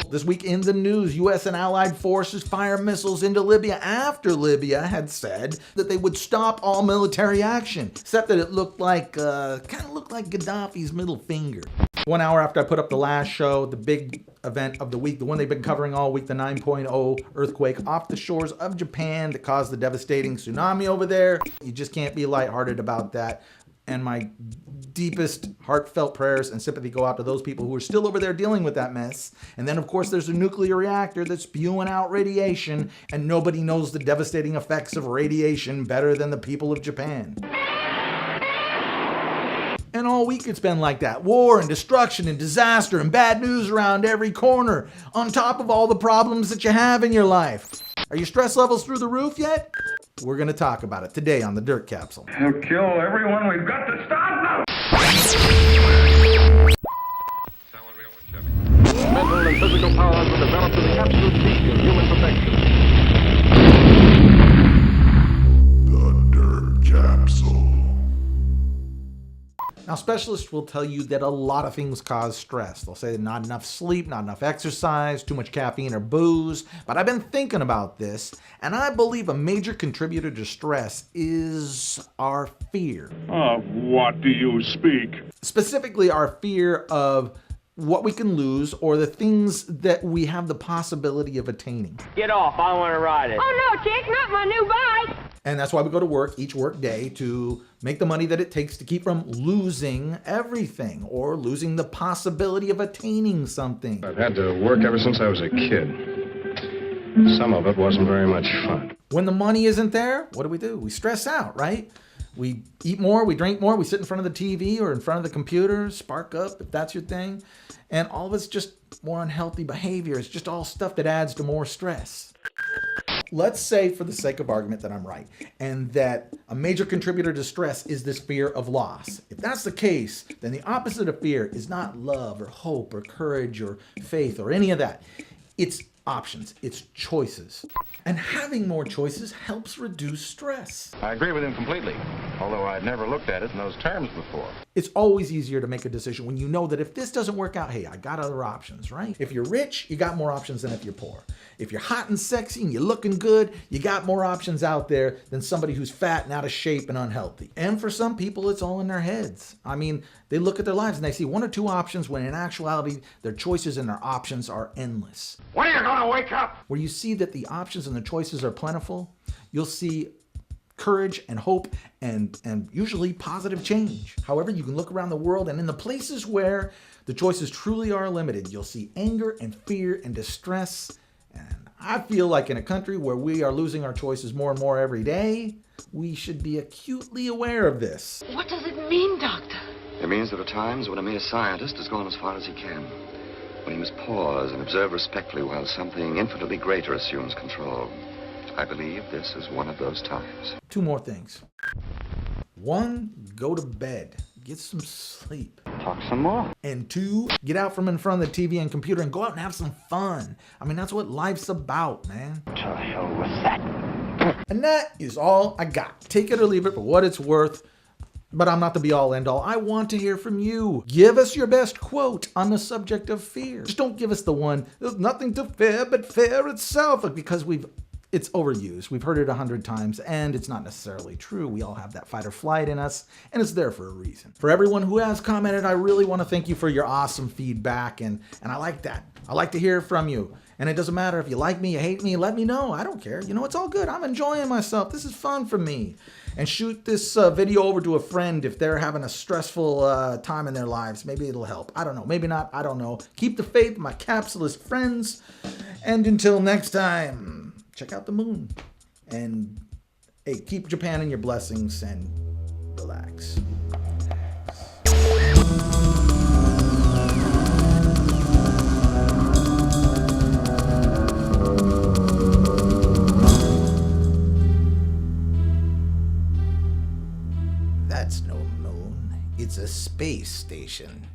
This week in the news, U.S. and allied forces fire missiles into Libya after Libya had said that they would stop all military action, except that it looked like, kind of looked like Gaddhafi's middle finger. 1 hour after I put up the last show, the big event of the week, the one they've been covering all week, the 9.0 earthquake off the shores of Japan that caused the devastating tsunami over there. You just can't be lighthearted about that. And my deepest heartfelt prayers and sympathy go out to those people who are still over there dealing with that mess. And then, of course, there's a nuclear reactor that's spewing out radiation, and nobody knows the devastating effects of radiation better than the people of Japan. And all week it's been like that. War and destruction and disaster and bad news around every corner, on top of all the problems that you have in your life. Are your stress levels through the roof yet? We're going to talk about it today on the Dirt Capsule. He'll kill everyone. We've got to stop now. Mental and physical powers were developed to the absolute peak of human perfection. The Dirt Capsule. Now, specialists will tell you that a lot of things cause stress. They'll say not enough sleep, not enough exercise, too much caffeine or booze. But I've been thinking about this, and I believe a major contributor to stress is our fear. Of what do you speak? Specifically, our fear of what we can lose or the things that we have the possibility of attaining. Get off, I want to ride it. Oh no, Chick, not my new bike! And that's why we go to work each work day, to make the money that it takes to keep from losing everything or losing the possibility of attaining something. I've had to work ever since I was a kid. Some of it wasn't very much fun. When the money isn't there, what do? We stress out, right? We eat more, we drink more, we sit in front of the TV or in front of the computer, spark up if that's your thing. And all of it's just more unhealthy behavior. It's just all stuff that adds to more stress. Let's say, for the sake of argument, that I'm right, and that a major contributor to stress is this fear of loss. If that's the case, then the opposite of fear is not love or hope or courage or faith or any of that. It's options, it's choices. And having more choices helps reduce stress. I agree with him completely, although I'd never looked at it in those terms before. It's always easier to make a decision when you know that if this doesn't work out, hey, I got other options, right? If you're rich, you got more options than if you're poor. If you're hot and sexy and you're looking good, you got more options out there than somebody who's fat and out of shape and unhealthy. And for some people, it's all in their heads. I mean, they look at their lives and they see one or two options when in actuality, their choices and their options are endless. When are you going to wake up? Where you see that the options and the choices are plentiful, you'll see courage and hope and usually positive change. However, you can look around the world, and in the places where the choices truly are limited, you'll see anger and fear and distress. And I feel like in a country where we are losing our choices more and more every day, we should be acutely aware of this. What does it mean, Doctor? It means there are times when a mere scientist has gone as far as he can, when he must pause and observe respectfully while something infinitely greater assumes control. I believe this is one of those times. Two more things. One, go to bed. Get some sleep. Talk some more. And two, get out from in front of the TV and computer and go out and have some fun. I mean, that's what life's about, man. To hell with that. And that is all I got. Take it or leave it for what it's worth. But I'm not the be-all, end-all. I want to hear from you. Give us your best quote on the subject of fear. Just don't give us the one, there's nothing to fear but fear itself, because it's overused. We've heard it 100 times, and it's not necessarily true. We all have that fight or flight in us, and it's there for a reason. For everyone who has commented, I really want to thank you for your awesome feedback, and I like that. I like to hear from you. And it doesn't matter if you like me, you hate me, let me know. I don't care. You know, it's all good. I'm enjoying myself. This is fun for me. And shoot this video over to a friend if they're having a stressful time in their lives. Maybe it'll help. I don't know. Maybe not. I don't know. Keep the faith, my capsulist friends. And until next time, check out the moon. And hey, keep Japan in your blessings and relax. That's no moon. It's a space station.